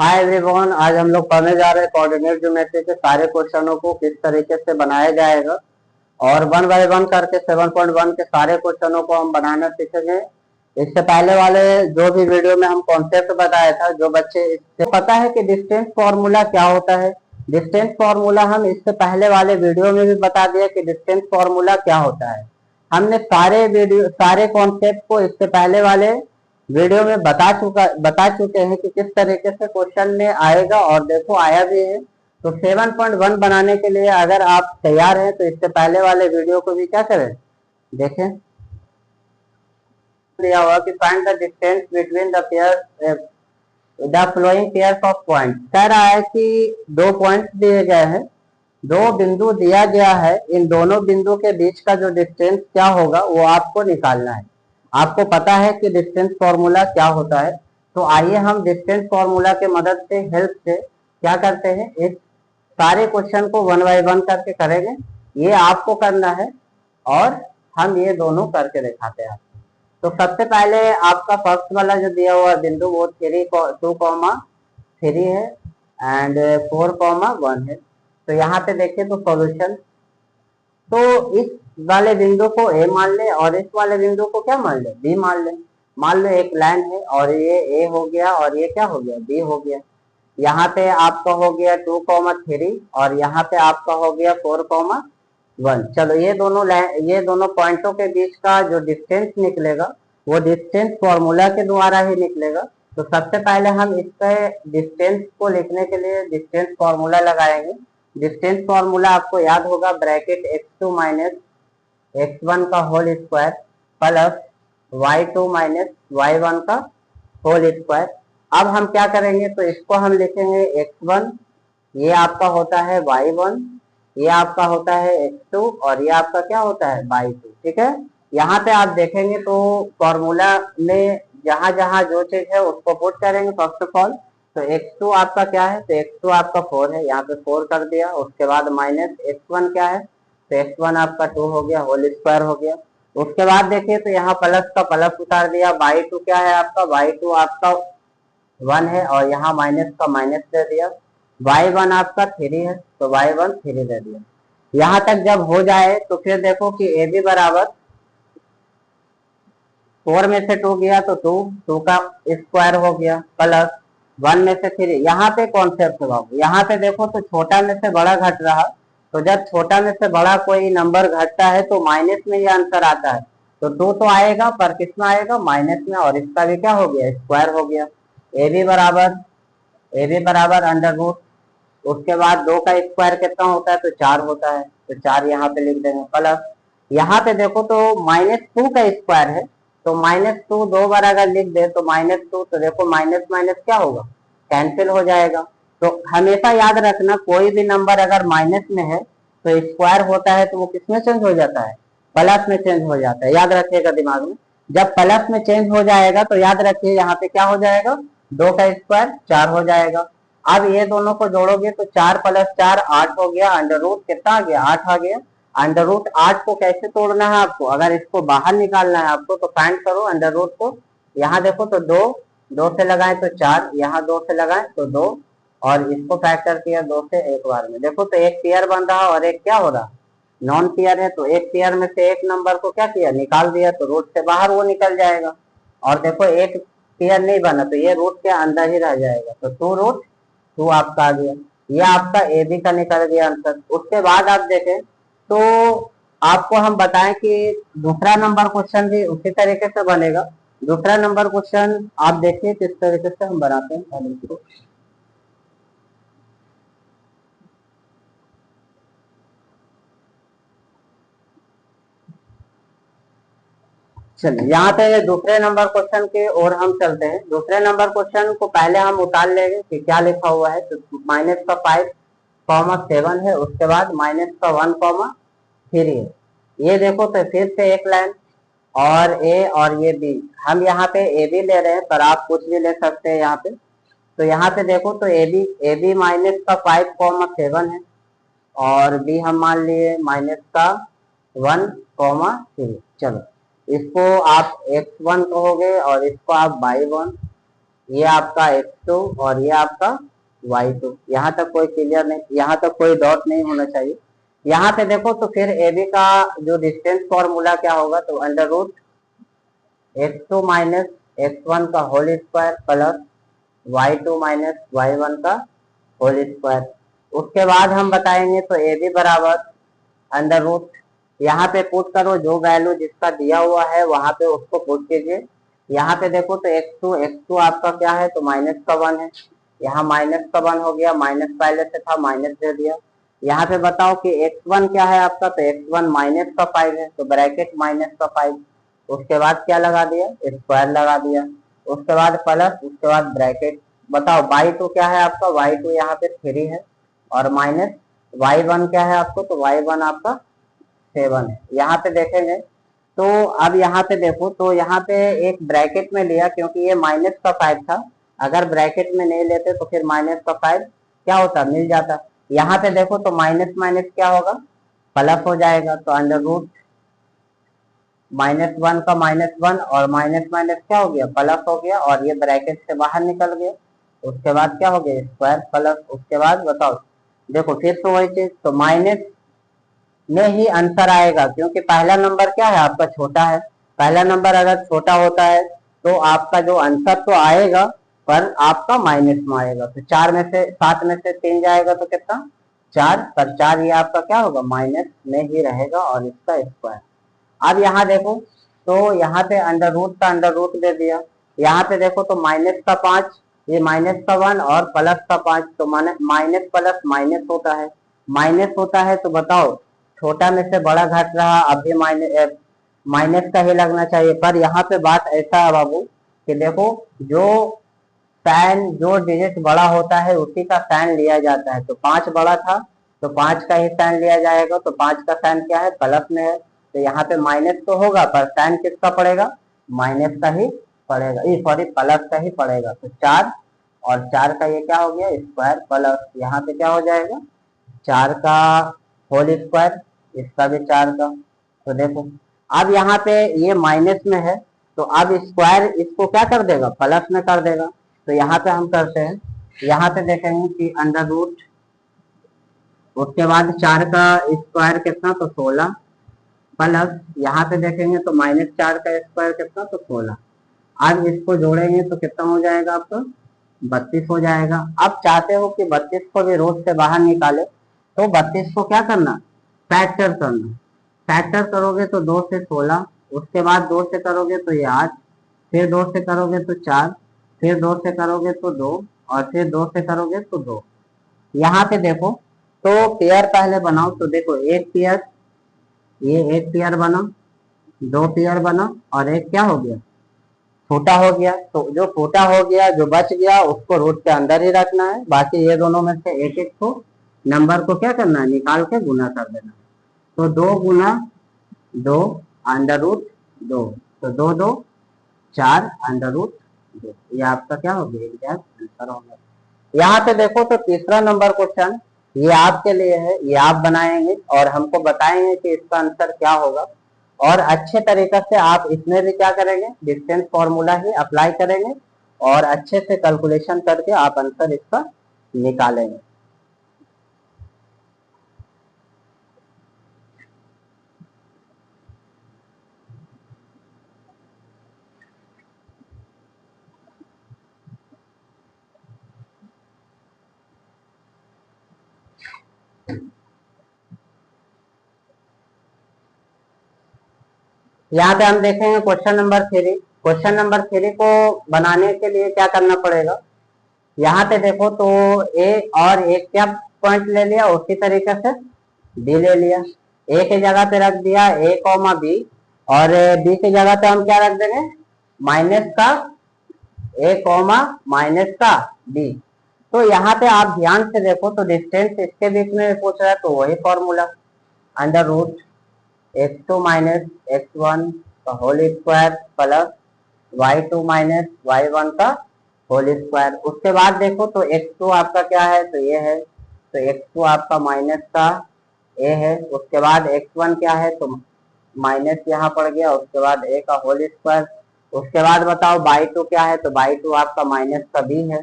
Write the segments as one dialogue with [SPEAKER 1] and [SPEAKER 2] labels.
[SPEAKER 1] Hi everyone, आज हम लोग पढ़ने जा रहे हैं कोऑर्डिनेट ज्योमेट्री के सारे क्वेश्चनों को किस तरीके से बनाया जाएगा और वन बाय वन करके 7.1 के सारे क्वेश्चनों को हम बनाना सीखेंगे। इससे पहले वाले जो भी वीडियो में हम कॉन्सेप्ट बताया था, जो बच्चे इससे पता है कि डिस्टेंस फॉर्मूला क्या होता है। डिस्टेंस फॉर्मूला हम इससे पहले वाले वीडियो में भी बता दिया कि डिस्टेंस फॉर्मूला क्या होता है। हमने सारे कॉन्सेप्ट को इससे पहले वाले वीडियो में बता चुके हैं कि किस तरीके से क्वेश्चन में आएगा, और देखो आया भी है। तो 7.1 बनाने के लिए अगर आप तैयार हैं तो इससे पहले वाले वीडियो को भी क्या करें, देखें। दिया हुआ कि find the distance between the pair the flowing pairs of point. कह रहा है कि दो पॉइंट्स दिए गए हैं, दो बिंदु दिया गया है, इन दोनों बिंदु के बीच का जो डिस्टेंस क्या होगा वो आपको निकालना है। आपको पता है कि डिस्टेंस फॉर्मूला क्या होता है, तो आइए हम डिस्टेंस फॉर्मूला के मदद से हेल्प से क्या करते हैं, इस सारे क्वेश्चन को वन बाय वन करके करेंगे। ये आपको करना है और हम ये दोनों करके दिखाते हैं। तो सबसे पहले आपका फर्स्ट वाला जो दिया हुआ बिंदु वो 2,3 है एंड 4,1 है। तो यहाँ पे देखिए तो सॉल्यूशन, तो इस वाले बिंदु को ए मान ले और इस वाले बिंदु को क्या मान ले, बी मान ले। मान लो एक लाइन है और ये ए हो गया और ये क्या हो गया, बी हो गया। यहाँ पे आपका हो गया 2,3 और यहाँ पे आपका हो गया 4,1। चलो ये दोनों पॉइंटों के बीच का जो डिस्टेंस निकलेगा वो डिस्टेंस फॉर्मूला के द्वारा ही निकलेगा। तो सबसे पहले हम इसके डिस्टेंस को लिखने के लिए डिस्टेंस फॉर्मूला लगाएंगे। डिस्टेंस फॉर्मूला आपको याद होगा, ब्रैकेट x2 माइनस x1 का whole square plus y2 minus y1 का होल स्क्वायर। अब हम क्या करेंगे, तो इसको हम लिखेंगे x1, ये आपका होता है y1, ये आपका होता है x2 और ये आपका क्या होता है y2। ठीक है, यहाँ पे आप देखेंगे तो फॉर्मूला में जहां जहां जो चीज है उसको पुट करेंगे। फर्स्ट ऑफ ऑल तो x2 आपका क्या है, तो x2 आपका 4 है, यहाँ पे 4 कर दिया। उसके बाद माइनस x1 क्या है, तो x1 आपका 2 हो गया, होल स्क्वायर हो गया। उसके बाद देखिए तो यहाँ प्लस का प्लस उतार दिया। y2 क्या है आपका, y2 आपका 1 है और यहाँ माइनस का माइनस दे दिया। y1 आपका 3 है तो y1 3 दे दिया। यहाँ तक जब हो जाए तो फिर देखो कि ए बी बराबर 4 में से 2 गया तो 2 का स्क्वायर हो गया प्लस 1 में से 3। यहाँ पे कॉन्सेप्ट है बाबू, यहाँ पे देखो तो छोटा में से बड़ा घट रहा, तो जब छोटा में से बड़ा कोई नंबर घटता है तो माइनस में ये आंसर आता है। तो 2 तो आएगा पर किस में आएगा, माइनस में, और इसका भी क्या हो गया, स्क्वायर हो गया। ए बी बराबर अंडर रूट, उसके बाद 2 का स्क्वायर कितना होता है, तो 4 होता है, तो 4 यहाँ पे लिख देंगे प्लस। यहाँ पे देखो तो -2 का स्क्वायर है, तो -2 2 बार अगर लिख दे तो -2, तो देखो माइनस माइनस क्या होगा, कैंसिल हो जाएगा। तो हमेशा याद रखना, कोई भी नंबर अगर माइनस में है तो स्क्वायर होता है तो वो किसमें चेंज हो जाता है, प्लस में चेंज हो जाता है। याद रखिएगा दिमाग में, जब प्लस में चेंज हो जाएगा तो याद रखिए यहाँ पे क्या हो जाएगा, 2 का स्क्वायर 4 हो जाएगा। अब ये दोनों को जोड़ोगे तो 4 + 4 8 हो गया, अंडर रूट कितना आ गया, 8 आ गया। अंडर रूट 8 को कैसे तोड़ना है आपको, अगर इसको बाहर निकालना है आपको तो फाइंड करो अंडर रूट को। यहाँ देखो तो 2 से लगाए तो 4, यहाँ 2 से लगाए तो 2, और इसको फैक्टर किया 2 से एक बार में। देखो तो एक पेयर बन रहा और एक क्या हो रहा, नॉन पेयर है। तो एक पेयर में से एक नंबर को क्या किया, निकाल दिया, तो रूट से बाहर वो निकल जाएगा। और देखो एक पेयर नहीं बना तो ये रूट के अंदर ही रह जाएगा, तो 2√2 आपका आ गया। ये आपका ए बी का निकल गया आंसर। उसके बाद आप देखें तो आपको हम बताएं कि दूसरा नंबर क्वेश्चन भी उसी तरीके से बनेगा। दूसरा नंबर क्वेश्चन आप देखिए किस तरीके से हम बनाते हैं। चलिए यहाँ पे दूसरे नंबर क्वेश्चन के और हम चलते हैं। दूसरे नंबर क्वेश्चन को पहले हम उतार लेंगे कि क्या लिखा हुआ है। तो -5,7 है, उसके बाद -1,3 है। ये देखो तो फिर से एक लाइन और ए और ये बी, हम यहाँ पे ए बी ले रहे हैं पर आप कुछ भी ले सकते हैं यहाँ पे। तो यहाँ पे देखो तो ए बी -5,7 है और बी हम मान लिए -1,3। चलो इसको आप x1 कहोगे और इसको आप y1, ये आपका x2 और ये आपका y2। यहाँ तक कोई क्लियर नहीं, यहाँ तक कोई डॉट नहीं होना चाहिए। यहाँ पे देखो तो फिर ए बी का जो डिस्टेंस फॉर्मूला क्या होगा, तो under root x2 minus x1 का whole square plus y2 minus y1 का होल स्क्वायर। उसके बाद हम बताएंगे तो ए बी बराबर अंडर रूट, यहाँ पे पुट करो जो वैल्यू जिसका दिया हुआ है वहां पे उसको पुट कीजिए। यहाँ पे देखो तो x2 आपका क्या है, तो माइनस का 1 है, यहाँ माइनस का 1 हो गया, माइनस पहले से था माइनस दे दिया। यहाँ पे बताओ कि x1 क्या है आपका, तो x1 माइनस का 5 है, तो ब्रैकेट माइनस का 5, उसके बाद क्या लगा दिया, स्क्वायर लगा दिया, उसके बाद प्लस, उसके बाद ब्रैकेट। बताओ y2 क्या है आपका, y2 यहाँ पे 3 है, और माइनस y1 क्या है आपको, तो y1 आपका 7 है। यहाँ पे देखेंगे तो अब यहाँ पे देखो तो यहाँ पे एक ब्रैकेट में लिया क्योंकि ये माइनस का 5 था, अगर ब्रैकेट में नहीं लेते तो फिर माइनस का 5 क्या होता, मिल जाता। यहाँ पे देखो तो माइनस माइनस क्या होगा, प्लस हो जाएगा, तो अंडर रूट -1 का -1 और माइनस माइनस क्या हो गया, प्लस हो गया, और ये ब्रैकेट से बाहर निकल गया। उसके बाद क्या हो गया, स्क्वायर प्लस, उसके बाद बताओ देखो फिर तो वही चीज, तो माइनस में ही आंसर आएगा क्योंकि पहला नंबर क्या है आपका, छोटा है। पहला नंबर अगर छोटा होता है तो आपका जो आंसर तो आएगा पर आपका माइनस में आएगा। तो 4 में से 7 में से 3 जाएगा तो कितना, 4 पर 4, ये आपका क्या होगा, माइनस में ही रहेगा और इसका स्क्वायर। अब यहाँ देखो तो यहाँ पे अंडर रूट का अंडर रूट दे दिया, यहाँ पे देखो तो माइनस का 5, ये माइनस का 1 और प्लस का 5, तो माइनस प्लस माइनस होता है, माइनस होता है। तो बताओ छोटा में से बड़ा घट रहा, अब भी माइनस का ही लगना चाहिए। पर यहाँ पे बात ऐसा है बाबू कि देखो जो साइन जो डिजिट बड़ा होता है उसी का साइन लिया जाता है। तो 5 बड़ा था तो 5 का ही साइन लिया जाएगा, तो 5 का साइन क्या है, प्लस में है, तो यहाँ पे माइनस तो होगा पर साइन किसका पड़ेगा, माइनस का ही पड़ेगा, ये सॉरी प्लस का ही पड़ेगा। तो 4 और 4 का ये क्या हो गया, स्क्वायर प्लस, यहाँ पे क्या हो जाएगा, 4 का होल स्क्वायर, इसका भी 4 का। तो देखो अब यहाँ पे ये माइनस में है तो अब स्क्वायर इसको क्या कर देगा, प्लस में कर देगा। तो यहाँ पे हम करते हैं, यहाँ पे देखेंगे कि अंडर रूट, उसके बाद 4 का स्क्वायर कितना, तो 16 प्लस, यहाँ पे देखेंगे तो -4 का स्क्वायर कितना, तो 16। अब इसको जोड़ेंगे तो कितना हो जाएगा आपका, 32 हो जाएगा। अब चाहते हो कि 32 को भी रूट से बाहर निकाले तो 32 को क्या करना, फैक्टर करना। फैक्टर करोगे तो 2 से 16, उसके बाद 2 से करोगे तो ये 8, फिर 2 से करोगे तो 4, फिर 2 से करोगे तो 2, और फिर 2 से करोगे तो 2। यहाँ पे देखो तो पेयर पहले बनाओ, तो देखो एक पेयर, ये एक पेयर बना, 2 पेयर बना, और एक क्या हो गया, छोटा हो गया। तो जो छोटा हो गया जो बच गया उसको रूट के अंदर ही रखना है, बाकी ये दोनों में से एक एक को नंबर को क्या करना है, निकाल के गुना कर देना। तो 2 गुना 2 अंडर रूट 2, तो 2 2 4 अंडर रूट 2, ये आपका क्या हो गया, एग्जैक्ट आंसर हो गया। यहाँ पे देखो तो तीसरा नंबर क्वेश्चन ये आपके लिए है, ये आप बनाएंगे और हमको बताएंगे कि इसका आंसर क्या होगा। और अच्छे तरीके से आप इसमें भी क्या करेंगे, डिस्टेंस फॉर्मूला ही अप्लाई करेंगे और अच्छे से कैलकुलेशन करके आप आंसर इसका निकालेंगे। यहाँ पे हम देखेंगे क्वेश्चन नंबर 3। क्वेश्चन नंबर 3 को बनाने के लिए क्या करना पड़ेगा, यहाँ पे देखो तो ए और एक क्या पॉइंट ले लिया, उसी तरीके से बी ले लिया, ए की जगह पे रख दिया ए कॉमा बी, और बी की जगह पे हम क्या रख देंगे, माइनस का ए कॉमा माइनस का बी। तो यहाँ पे आप ध्यान से देखो तो डिस्टेंस इसके बीच में पूछ रहा है, तो वही formula under root x2 minus x1 का whole square plus y2 minus y1 का होल स्क्वायर। उसके बाद देखो तो x2 आपका क्या है, तो ये है, तो x2 आपका माइनस का a है, उसके बाद x1 क्या है, तो माइनस यहाँ पड़ गया, उसके बाद a का होल स्क्वायर उसके बाद बताओ बाई टू क्या है, तो बाई टू आपका माइनस का बी है,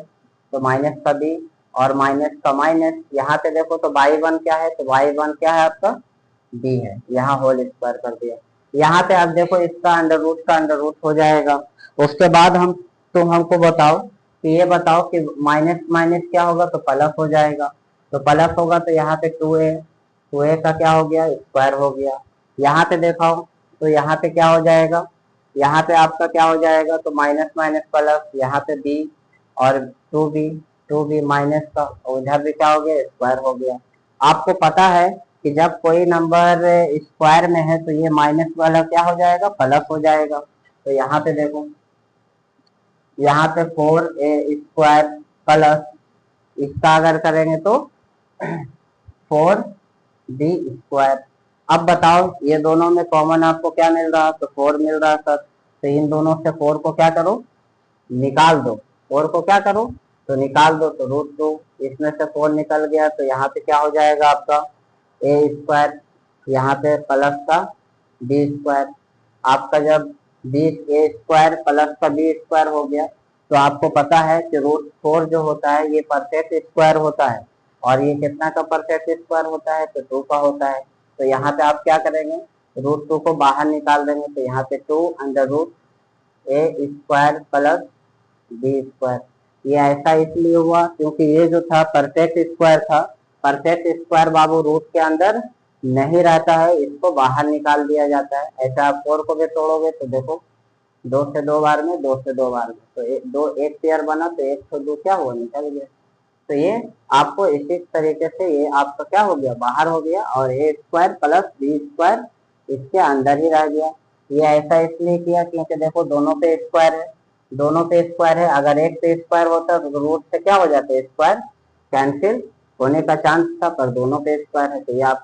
[SPEAKER 1] तो माइनस का बी और माइनस का माइनस, यहाँ पे देखो तो बाई वन क्या है, तो बाई वन क्या है आपका बी है, यहाँ होल स्क्वायर कर दिया। यहाँ पे आप देखो इसका अंडर रूट का अंडर रूट हो जाएगा। उसके बाद तुम हमको बताओ कि ये बताओ कि माइनस माइनस क्या होगा, तो प्लस हो जाएगा, तो प्लस होगा तो यहाँ पे टू ए का क्या हो गया, स्क्वायर हो गया। यहाँ पे देखो तो यहाँ पे क्या हो जाएगा, यहाँ पे आपका क्या हो जाएगा, तो माइनस माइनस प्लस, यहाँ पे बी और टू बी माइनस का, उधर भी क्या हो गया, स्क्वायर हो गया। आपको पता है कि जब कोई नंबर स्क्वायर में है तो ये माइनस वाला क्या हो जाएगा, प्लस हो जाएगा। तो यहाँ पे देखो, यहाँ पे फोर ए स्क्वायर प्लस, इसका अगर करेंगे तो फोर बी स्क्वायर। अब बताओ ये दोनों में कॉमन आपको क्या मिल रहा, तो फोर मिल रहा सर, तो इन दोनों से फोर को क्या करो, निकाल दो, फोर को क्या करो, तो निकाल दो, तो रूट टू, इसमें से फोर निकल गया, तो यहाँ पे क्या हो जाएगा आपका ए स्क्वायर, यहाँ पे प्लस का बी स्क्वायर। आपका जब बी ए स्क्वायर प्लस का बी स्क्वायर हो गया, तो आपको पता है कि रूट फोर जो होता है ये परफेक्ट स्क्वायर होता है, और ये कितना का परफेक्ट स्क्वायर होता है, तो टू का होता है। तो यहाँ पे आप क्या करेंगे, रूट टू को बाहर निकाल देंगे, तो यहाँ पे two under root A square plus B square. ये ऐसा इसलिए हुआ क्योंकि ये जो था परफेक्ट स्क्वायर था, परफेक्ट स्क्वायर बाबू रूट के अंदर नहीं रहता है, इसको बाहर निकाल दिया जाता है। ऐसा आप फोर को भी तोड़ोगे तो देखो, दो से दो बार में, दो से दो बार में, तो एक पेयर बना, तो एक तो दो क्या हुआ, निकल गया। तो ये आपको इसी तरीके से ये आपका क्या हो गया, बाहर हो गया, और ए स्क्वायर प्लस बी स्क्वायर इसके अंदर ही रह गया। ये ऐसा इसलिए किया क्योंकि देखो दोनों पे स्क्वायर है, दोनों पे स्क्वायर है, अगर एक पे स्क्वायर होता तो रूट से क्या हो जाता है, स्क्वायर कैंसिल होने का चांस था, पर दोनों पे स्क्वायर है, तो ये आप